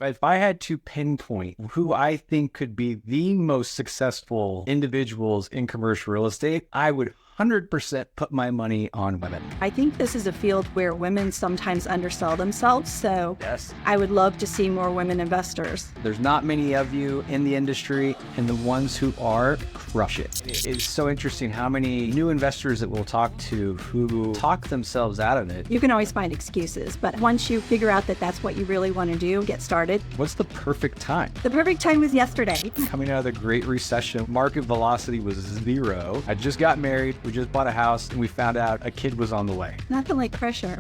If I had to pinpoint who I think could be the most successful individuals in commercial real estate, I would 100% put my money on women. I think this is a field where women sometimes undersell themselves, so Yes. I would love to see more women investors. There's not many of you in the industry, and the ones who are, crush it. It is so interesting how many new investors that we'll talk to who talk themselves out of it. You can always find excuses, but once you figure out that that's what you really want to do, get started. What's the perfect time? The perfect time was yesterday. Coming out of the Great Recession, market velocity was 0. I just got married, we just bought a house, and we found out a kid was on the way. Nothing like pressure.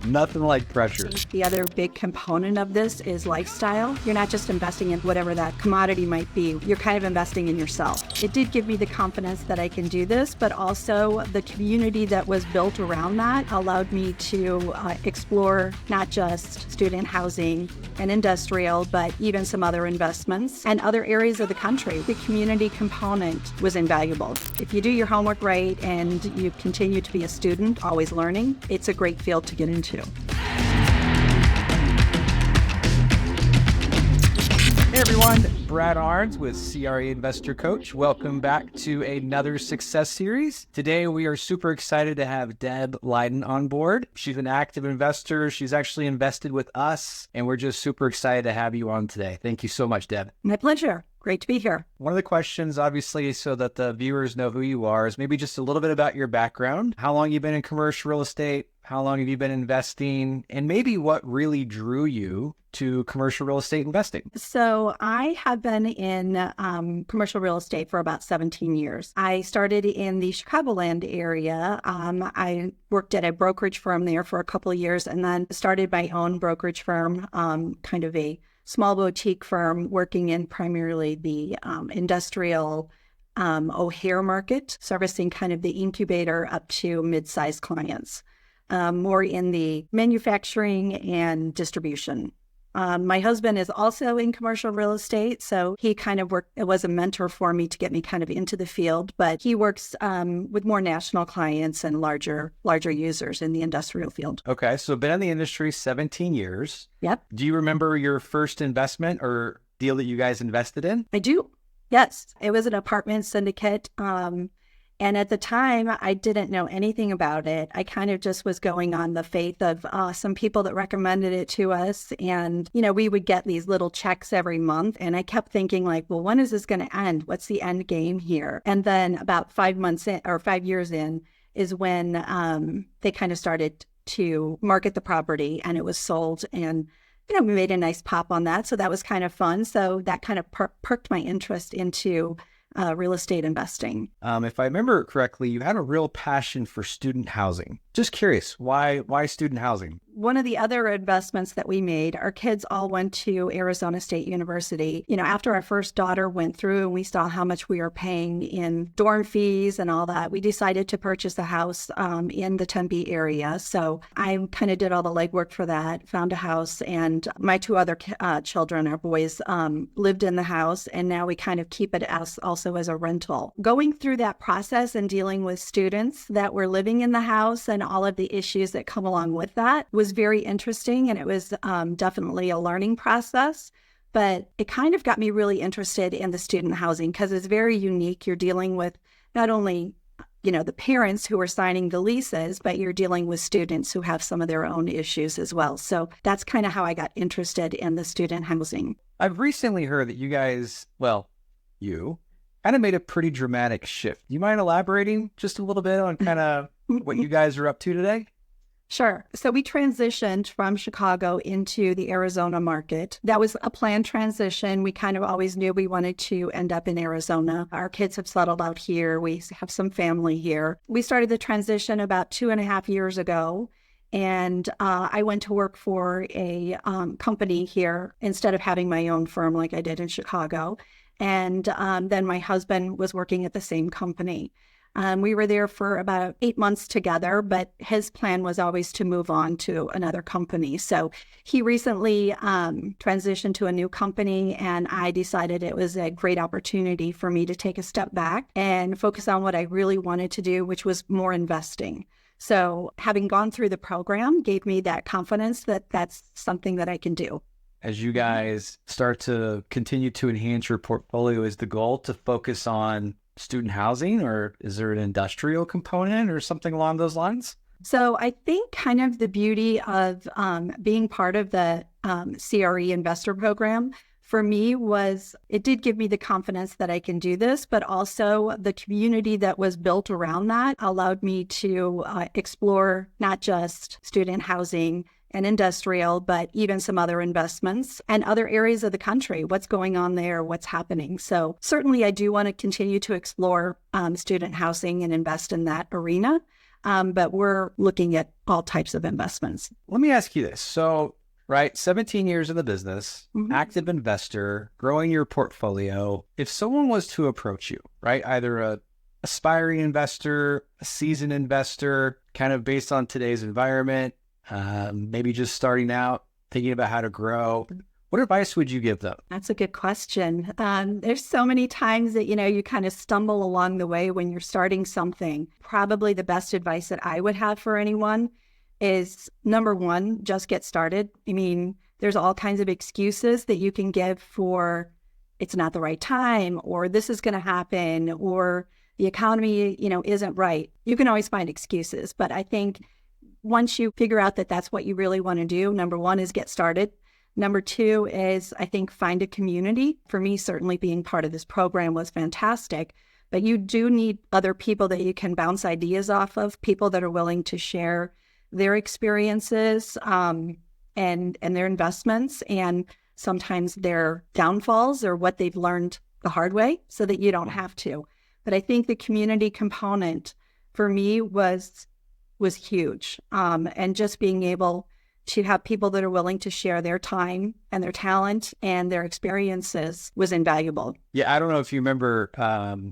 Nothing like pressure. The other big component of this is lifestyle. You're not just investing in whatever that commodity might be. You're kind of investing in yourself. It did give me the confidence that I can do this, but also the community that was built around that allowed me to explore not just student housing and industrial, but even some other investments and other areas of the country. The community component was invaluable. If you do your homework right and you continue to be a student, always learning, it's a great field to get into. Hey everyone, Brad Ahrens with CRE Investor Coach. Welcome back to another success series. Today we are super excited to have Deb Lyndon on board. She's an active investor. She's actually invested with us, and we're just super excited to have you on today. Thank you so much, Deb. My pleasure. Great to be here. One of the questions, obviously, so that the viewers know who you are, is maybe just a little bit about your background. How long you've been in commercial real estate? How long have you been investing? And maybe what really drew you to commercial real estate investing? So I have been in commercial real estate for about 17 years. I started in the Chicagoland area. I worked at a brokerage firm there for a couple of years and then started my own brokerage firm, kind of a small boutique firm working in primarily the industrial O'Hare market, servicing kind of the incubator up to mid-sized clients, more in the manufacturing and distribution. My husband is also in commercial real estate, so he kind of was a mentor for me to get me kind of into the field, but he works with more national clients and larger users in the industrial field. Okay, so been in the industry 17 years. Yep. Do you remember your first investment or deal that you guys invested in? I do. Yes. It was an apartment syndicate. And at the time, I didn't know anything about it. I kind of just was going on the faith of some people that recommended it to us. And, you know, we would get these little checks every month. And I kept thinking like, well, when is this going to end? What's the end game here? And then about 5 months in or 5 years in is when they kind of started to market the property and it was sold. And, you know, we made a nice pop on that. So that was kind of fun. So that kind of perked my interest into real estate investing. If I remember correctly, you had a real passion for student housing. Just curious, why student housing? One of the other investments that we made, our kids all went to Arizona State University. You know, after our first daughter went through and we saw how much we were paying in dorm fees and all that, we decided to purchase a house in the Tempe area. So I kind of did all the legwork for that, found a house, and my 2 other children, our boys, lived in the house, and now we kind of keep it also as a rental. Going through that process and dealing with students that were living in the house and all of the issues that come along with that was very interesting, and it was definitely a learning process, but it kind of got me really interested in the student housing because it's very unique. You're dealing with not only, you know, the parents who are signing the leases, but you're dealing with students who have some of their own issues as well. So that's kind of how I got interested in the student housing. I've recently heard that you guys, you kind of made a pretty dramatic shift. You mind elaborating just a little bit on kind of what you guys are up to today? Sure. So we transitioned from Chicago into the Arizona market. That was a planned transition. We kind of always knew we wanted to end up in Arizona. Our kids have settled out here. We have some family here. We started the transition about 2.5 years ago. And I went to work for a company here instead of having my own firm like I did in Chicago. And then my husband was working at the same company. We were there for about 8 months together, but his plan was always to move on to another company. So he recently transitioned to a new company, and I decided it was a great opportunity for me to take a step back and focus on what I really wanted to do, which was more investing. So having gone through the program gave me that confidence that that's something that I can do. as you guys start to continue to enhance your portfolio? Is the goal to focus on student housing, or is there an industrial component or something along those lines? So I think kind of the beauty of being part of the CRE investor program for me was it did give me the confidence that I can do this, but also the community that was built around that allowed me to explore not just student housing and industrial, but even some other investments and other areas of the country, what's going on there, what's happening. So certainly I do want to continue to explore student housing and invest in that arena. But we're looking at all types of investments. Let me ask you this. So, right, 17 years in the business, active investor, growing your portfolio. If someone was to approach you, right, either a aspiring investor, a seasoned investor, kind of based on today's environment, maybe just starting out, thinking about how to grow, what advice would you give them? That's a good question. There's so many times that, you kind of stumble along the way when you're starting something. Probably the best advice that I would have for anyone is, number one, just get started. I mean, there's all kinds of excuses that you can give for it's not the right time, or this is going to happen, or the economy, isn't right. You can always find excuses. But I think once you figure out that that's what you really want to do, number one is get started. Number two is, I think, find a community. For me, certainly being part of this program was fantastic, but you do need other people that you can bounce ideas off of, people that are willing to share their experiences and their investments and sometimes their downfalls or what they've learned the hard way so that you don't have to. But I think the community component for me was huge. And just being able to have people that are willing to share their time and their talent and their experiences was invaluable. Yeah, I don't know if you remember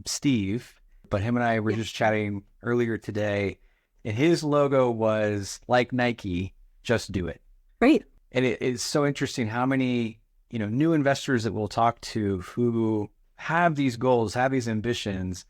Steve, but him and I were just chatting earlier today, and his logo was like Nike, just do it. Great. And it's so interesting how many, new investors that we'll talk to who have these goals, have these ambitions,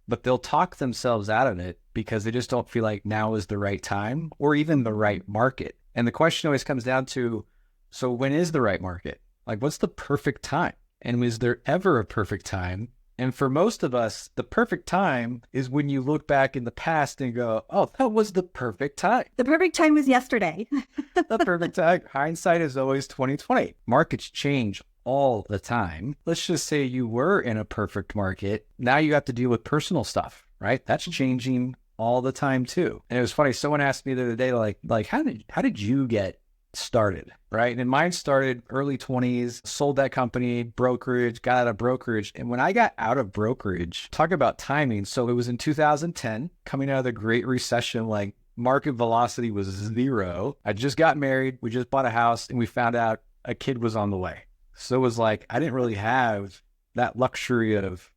but they'll talk themselves out of it because they just don't feel like now is the right time or even the right market. And the question always comes down to, so when is the right market? Like, what's the perfect time? And is there ever a perfect time? And for most of us, the perfect time is when you look back in the past and go, oh, that was the perfect time. The perfect time was yesterday. The perfect time. Hindsight is always 2020. Markets change all the time. Let's just say you were in a perfect market. Now you have to deal with personal stuff, right? That's changing all the time too. And it was funny. Someone asked me the other day, like, how did you get started? Right. And mine started early 20s, sold that company, brokerage, got out of brokerage. And when I got out of brokerage, talk about timing. So it was in 2010, coming out of the Great Recession, like market velocity was zero. I just got married. We just bought a house and we found out a kid was on the way. So it was like, I didn't really have that luxury of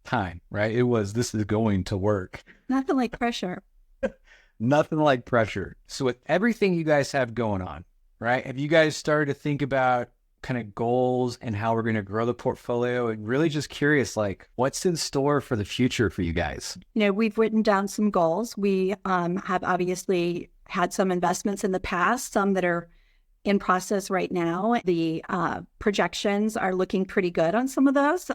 time, right? It was, this is going to work. Nothing like pressure. Nothing like pressure. So with everything you guys have going on, right? Have you guys started to think about kind of goals and how we're going to grow the portfolio? And really just curious, like, what's in store for the future for you guys? We've written down some goals. We have obviously had some investments in the past, some that are in process right now. The projections are looking pretty good on some of those.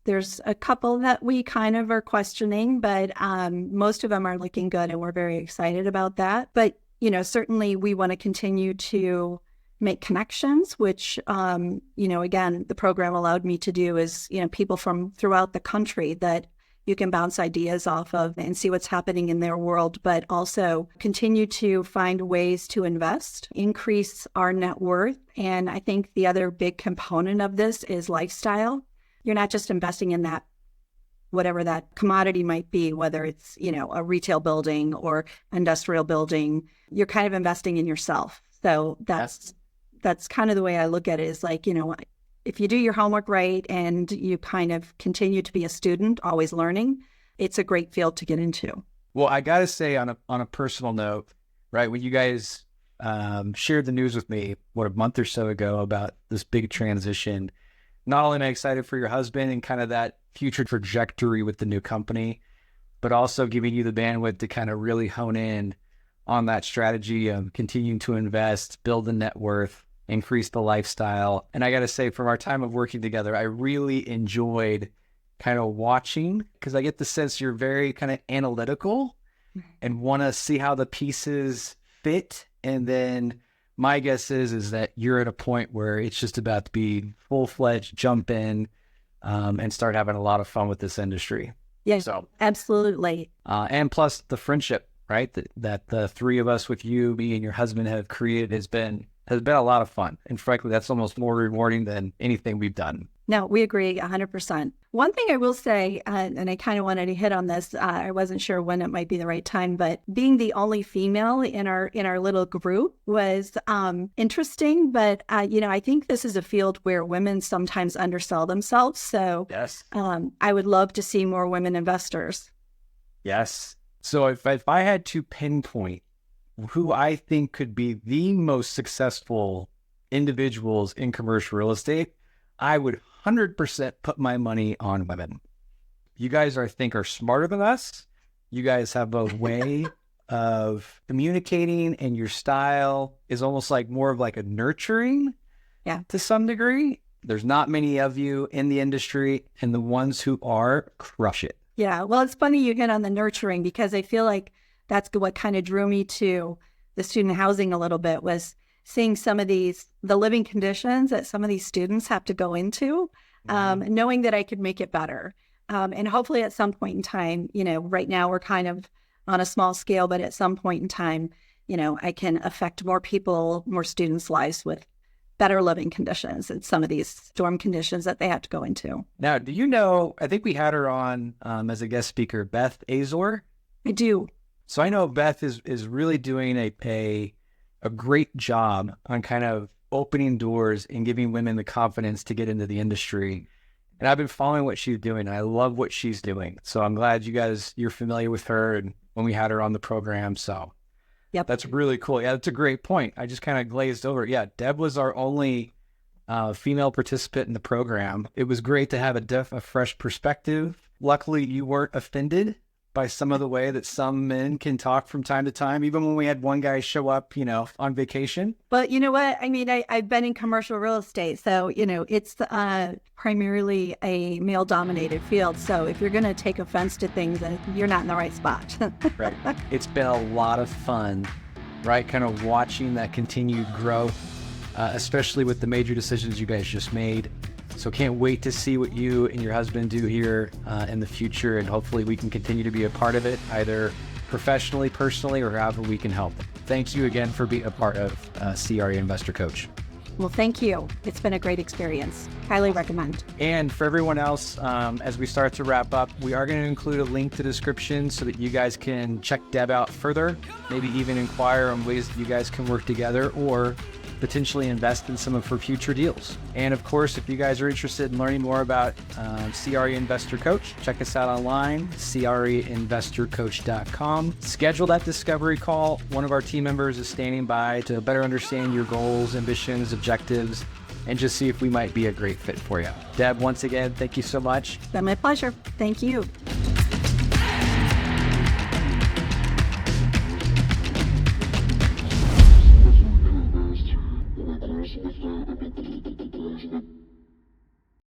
There's a couple that we kind of are questioning, but most of them are looking good and we're very excited about that. But, certainly we want to continue to make connections, which, again, the program allowed me to do is, people from throughout the country that you can bounce ideas off of and see what's happening in their world, but also continue to find ways to invest, increase our net worth. And I think the other big component of this is lifestyle. You're not just investing in that, whatever that commodity might be, whether it's, a retail building or industrial building, you're kind of investing in yourself. So that's kind of the way I look at it is like, if you do your homework right and you kind of continue to be a student, always learning, it's a great field to get into. Well, I got to say on a personal note, right, when you guys shared the news with me, a month or so ago about this big transition, not only am I excited for your husband and kind of that future trajectory with the new company, but also giving you the bandwidth to kind of really hone in on that strategy of continuing to invest, build the net worth, increase the lifestyle. And I got to say, from our time of working together, I really enjoyed kind of watching, because I get the sense you're very kind of analytical and want to see how the pieces fit. And then my guess is that you're at a point where it's just about to be full-fledged, jump in and start having a lot of fun with this industry. Yes, so, absolutely. And plus the friendship, right? That the three of us with you, me and your husband have created has been a lot of fun. And frankly, that's almost more rewarding than anything we've done. No, we agree 100%. One thing I will say, and I kind of wanted to hit on this, I wasn't sure when it might be the right time, but being the only female in our little group was interesting. But, I think this is a field where women sometimes undersell themselves. So yes, I would love to see more women investors. Yes. So if I had to pinpoint who I think could be the most successful individuals in commercial real estate, I would 100% put my money on women. You guys, I think, are smarter than us. You guys have a way of communicating, and your style is almost like more of like a nurturing to some degree. There's not many of you in the industry, and the ones who are crush it. Yeah, well, it's funny you hit on the nurturing, because I feel like that's what kind of drew me to the student housing a little bit, was seeing some of the living conditions that some of these students have to go into, knowing that I could make it better. And hopefully at some point in time, right now we're kind of on a small scale, but at some point in time, I can affect more people, more students' lives with better living conditions and some of these storm conditions that they have to go into. Now, do you know, I think we had her on as a guest speaker, Beth Azor. I do. So I know Beth is really doing a great job on kind of opening doors and giving women the confidence to get into the industry. And I've been following what she's doing, and I love what she's doing. So I'm glad you're familiar with her and when we had her on the program. So yep, that's really cool. Yeah, that's a great point. I just kind of glazed over. Yeah, Deb was our only female participant in the program. It was great to have a fresh perspective. Luckily, you weren't offended by some of the way that some men can talk from time to time, even when we had one guy show up, on vacation. But you know what? I mean, I've been in commercial real estate, so, it's primarily a male-dominated field. So if you're going to take offense to things, then you're not in the right spot. Right. It's been a lot of fun, right? Kind of watching that continued growth, especially with the major decisions you guys just made. So can't wait to see what you and your husband do here in the future, and hopefully we can continue to be a part of it, either professionally, personally, or however we can help. Thanks you again for being a part of CRE Investor Coach. Well, thank you. It's been a great experience. Highly recommend. And for everyone else, as we start to wrap up, we are going to include a link to the description so that you guys can check Deb out further, maybe even inquire on ways that you guys can work together or potentially invest in some of her future deals. And of course, if you guys are interested in learning more about CRE Investor Coach, check us out online, creinvestorcoach.com. Schedule that discovery call. One of our team members is standing by to better understand your goals, ambitions, objectives, and just see if we might be a great fit for you. Deb, once again, thank you so much. It's been my pleasure. Thank you.